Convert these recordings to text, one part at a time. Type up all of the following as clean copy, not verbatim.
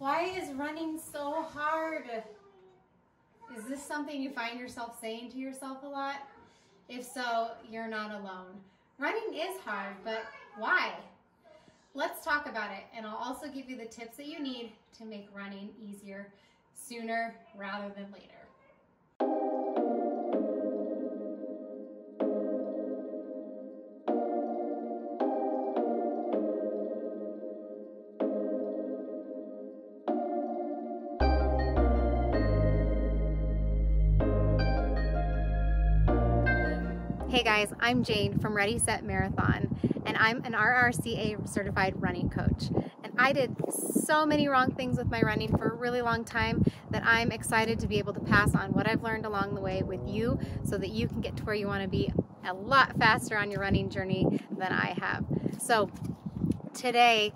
Why is running so hard? Is this something you find yourself saying to yourself a lot? If so, you're not alone. Running is hard, but why? Let's talk about it, and I'll also give you the tips that you need to make running easier sooner rather than later. Hey guys, I'm Jane from Ready Set Marathon, and I'm an RRCA certified running coach. And I did so many wrong things with my running for a really long time that I'm excited to be able to pass on what I've learned along the way with you so that you can get to where you want to be a lot faster on your running journey than I have. So today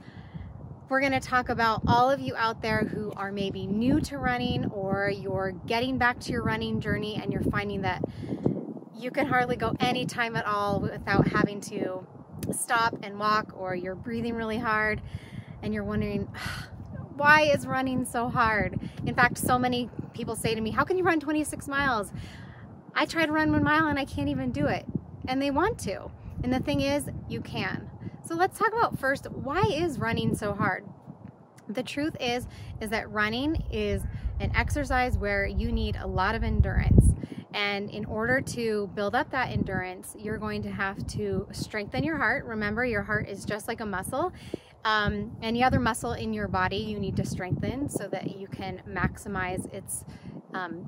we're going to talk about all of you out there who are maybe new to running, or you're getting back to your running journey and you're finding that you can hardly go any time at all without having to stop and walk, or you're breathing really hard and you're wondering, why is running so hard? In fact, so many people say to me, how can you run 26 miles? I try to run 1 mile and I can't even do it. And they want to. And the thing is, you can. So let's talk about first, why is running so hard? The truth is that running is an exercise where you need a lot of endurance. And in order to build up that endurance, you're going to have to strengthen your heart. Remember, your heart is just like a muscle. Any other muscle in your body you need to strengthen so that you can maximize its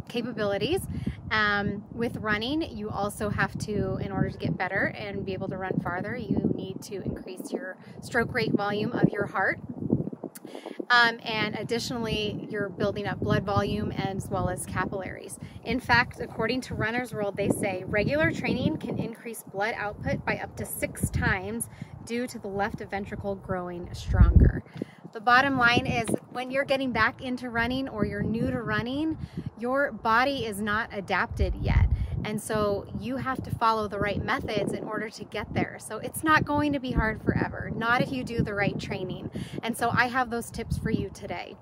capabilities. With running, you also have to, in order to get better and be able to run farther, you need to increase your stroke rate volume of your heart. And additionally, you're building up blood volume as well as capillaries. In fact, according to Runner's World, they say regular training can increase blood output by up to 6 times due to the left ventricle growing stronger. The bottom line is, when you're getting back into running or you're new to running, your body is not adapted yet. And so you have to follow the right methods in order to get there. So it's not going to be hard forever, not if you do the right training. And so I have those tips for you today.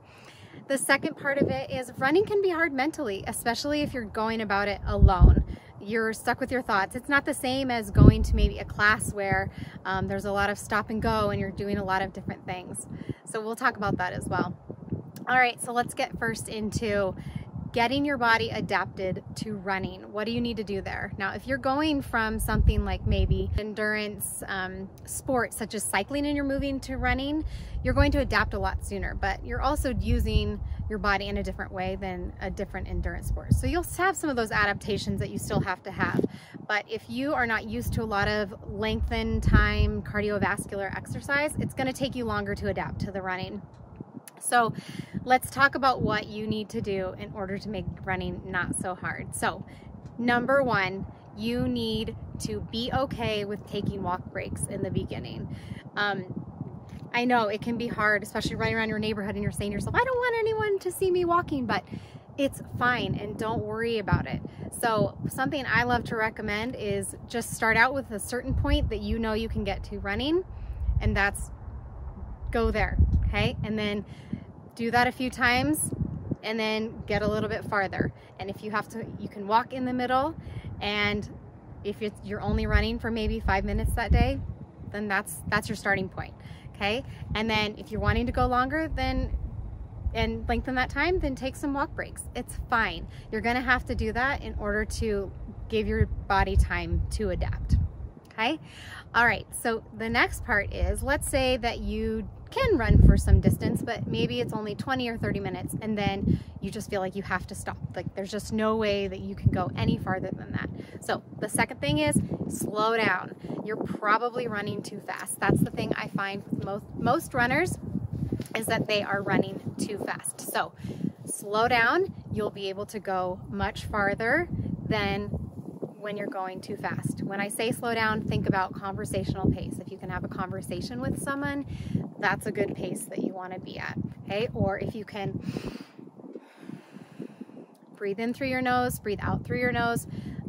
The second part of it is running can be hard mentally, especially if you're going about it alone. You're stuck with your thoughts. It's not the same as going to maybe a class where there's a lot of stop and go and you're doing a lot of different things. So we'll talk about that as well. All right, so let's get first into getting your body adapted to running. What do you need to do there? Now, if you're going from something like maybe endurance sports such as cycling and you're moving to running, you're going to adapt a lot sooner, but you're also using your body in a different way than a different endurance sport. So you'll have some of those adaptations that you still have to have. But if you are not used to a lot of lengthened time cardiovascular exercise, it's going to take you longer to adapt to the running. So let's talk about what you need to do in order to make running not so hard. So number one, you need to be okay with taking walk breaks in the beginning. I know it can be hard, especially running around your neighborhood and you're saying to yourself, I don't want anyone to see me walking, but it's fine and don't worry about it. So something I love to recommend is just start out with a certain point that you know you can get to running, and that's go there, okay? And then do that a few times and then get a little bit farther. And if you have to, you can walk in the middle, and if you're only running for maybe 5 minutes that day, then that's your starting point, okay? And then if you're wanting to go longer and lengthen that time, then take some walk breaks. It's fine. You're gonna have to do that in order to give your body time to adapt, okay? All right, so the next part is, let's say that you can run for some distance, but maybe it's only 20 or 30 minutes, and then you just feel like you have to stop. Like there's just no way that you can go any farther than that. So the second thing is slow down. You're probably running too fast. That's the thing I find with most runners, is that they are running too fast. So slow down. You'll be able to go much farther than when you're going too fast. When I say slow down, think about conversational pace. If you can have a conversation with someone, that's a good pace that you want to be at, okay? Or if you can breathe in through your nose, breathe out through your nose,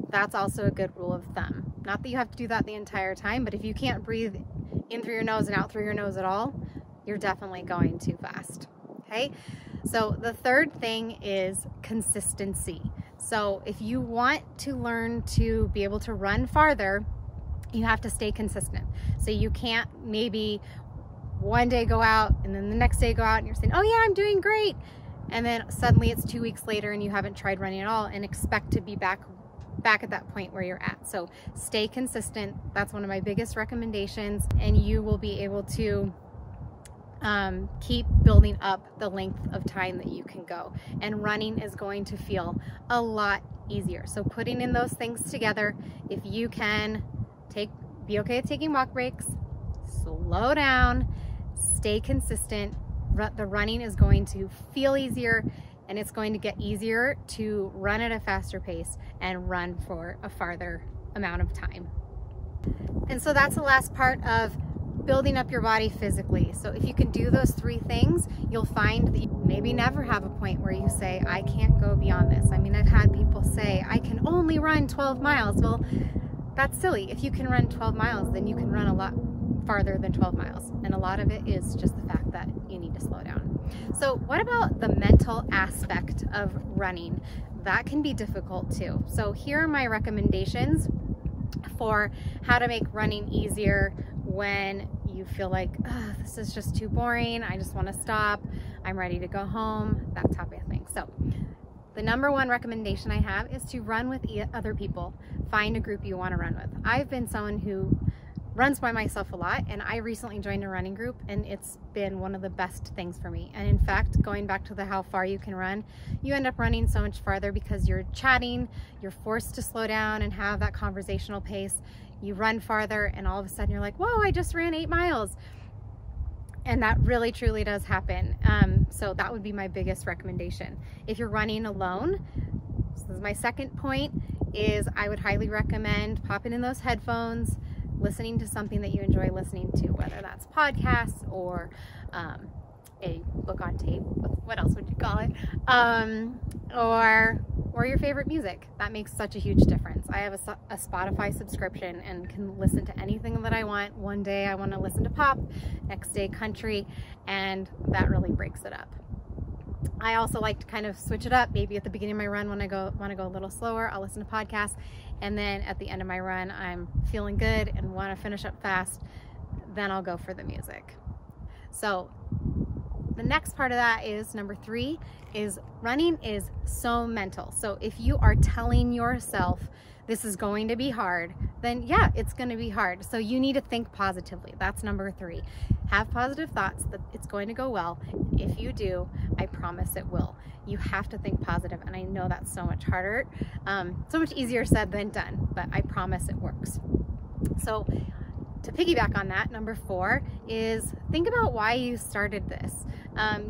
that's also a good rule of thumb. Not that you have to do that the entire time, but if you can't breathe in through your nose and out through your nose at all, you're definitely going too fast, okay? So the third thing is consistency. So if you want to learn to be able to run farther, you have to stay consistent. So you can't maybe one day go out and then the next day go out and you're saying, oh yeah, I'm doing great. And then suddenly it's 2 weeks later and you haven't tried running at all and expect to be back at that point where you're at. So stay consistent. That's one of my biggest recommendations, and you will be able to keep building up the length of time that you can go, and running is going to feel a lot easier. So putting in those things together, if you can be okay with taking walk breaks, slow down, stay consistent, the running is going to feel easier, and it's going to get easier to run at a faster pace and run for a farther amount of time. And so that's the last part of building up your body physically. So if you can do those 3 things, you'll find that you maybe never have a point where you say, I can't go beyond this. I mean, I've had people say, I can only run 12 miles. Well, that's silly. If you can run 12 miles, then you can run a lot farther than 12 miles. And a lot of it is just the fact that you need to slow down. So what about the mental aspect of running? That can be difficult too. So here are my recommendations for how to make running easier when you feel like, oh, this is just too boring, I just want to stop, I'm ready to go home, that type of thing. So the number 1 recommendation I have is to run with other people. Find a group you want to run with. I've been someone who runs by myself a lot, and I recently joined a running group, and it's been one of the best things for me. And in fact, going back to the how far you can run, you end up running so much farther because you're chatting, you're forced to slow down and have that conversational pace. You run farther and all of a sudden you're like, whoa, I just ran 8 miles. And that really truly does happen. So that would be my biggest recommendation. If you're running alone, so this is my second point, is I would highly recommend popping in those headphones, listening to something that you enjoy listening to, whether that's podcasts or a book on tape, what else would you call it? Or your favorite music. That makes such a huge difference. I have a Spotify subscription and can listen to anything that I want. One day I want to listen to pop, next day country, and that really breaks it up. I also like to kind of switch it up. Maybe at the beginning of my run, when I want to go a little slower, I'll listen to podcasts, and then at the end of my run, I'm feeling good and want to finish up fast, then I'll go for the music. So the next part of that is number 3, is running is so mental. So if you are telling yourself this is going to be hard, then yeah, it's going to be hard. So you need to think positively. That's number 3. Have positive thoughts that it's going to go well. If you do, I promise it will. You have to think positive, and I know that's so much harder, so much easier said than done, but I promise it works. So to piggyback on that, number 4 is think about why you started this.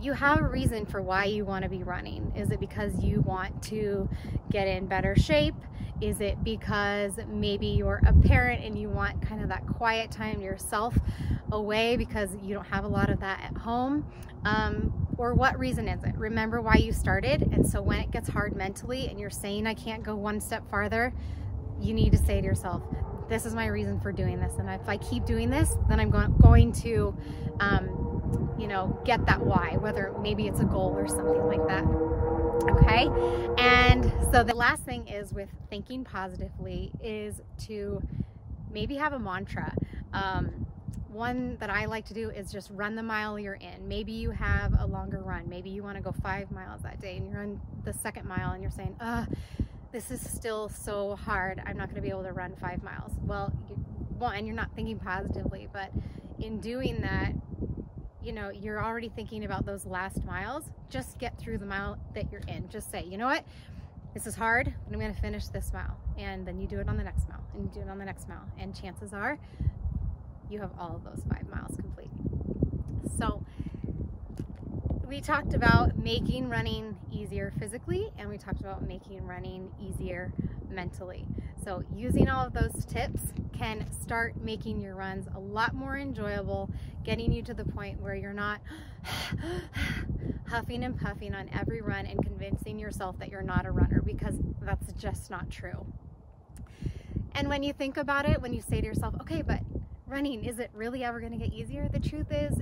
You have a reason for why you want to be running. Is it because you want to get in better shape? Is it because maybe you're a parent and you want kind of that quiet time to yourself away because you don't have a lot of that at home? Or what reason is it? Remember why you started, and so when it gets hard mentally and you're saying I can't go one step farther, you need to say to yourself, this is my reason for doing this, and if I keep doing this, then I'm going to you know, get that why, whether maybe it's a goal or something like that. Okay, and so the last thing is with thinking positively is to maybe have a mantra. One that I like to do is just run the mile you're in. Maybe you have a longer run. Maybe you want to go 5 miles that day and you're on the 2nd mile and you're saying, this is still so hard, I'm not going to be able to run 5 miles. Well, one, you're not thinking positively, but in doing that, you know, you're already thinking about those last miles. Just get through the mile that you're in. Just say, you know what, this is hard, but I'm going to finish this mile. And then you do it on the next mile, and you do it on the next mile. And chances are you have all of those 5 miles complete. So we talked about making running easier physically, and we talked about making running easier mentally. So using all of those tips can start making your runs a lot more enjoyable, getting you to the point where you're not huffing and puffing on every run and convincing yourself that you're not a runner, because that's just not true. And when you think about it, when you say to yourself, okay, but running, is it really ever going to get easier? The truth is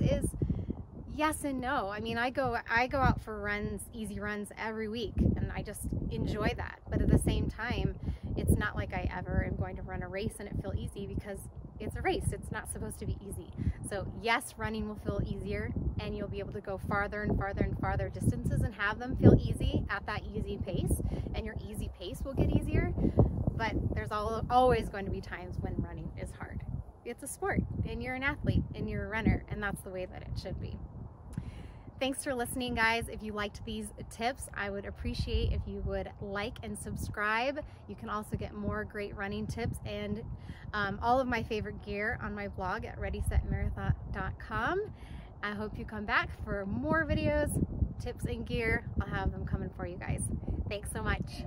Yes and no. I mean, I go out for runs, easy runs every week, and I just enjoy that. But at the same time, it's not like I ever am going to run a race and it feel easy, because it's a race. It's not supposed to be easy. So yes, running will feel easier, and you'll be able to go farther and farther and farther distances and have them feel easy at that easy pace, and your easy pace will get easier. But there's always going to be times when running is hard. It's a sport, and you're an athlete, and you're a runner, and that's the way that it should be. Thanks for listening, guys. If you liked these tips, I would appreciate if you would like and subscribe. You can also get more great running tips and all of my favorite gear on my blog at readysetmarathon.com. I hope you come back for more videos, tips, and gear. I'll have them coming for you guys. Thanks so much.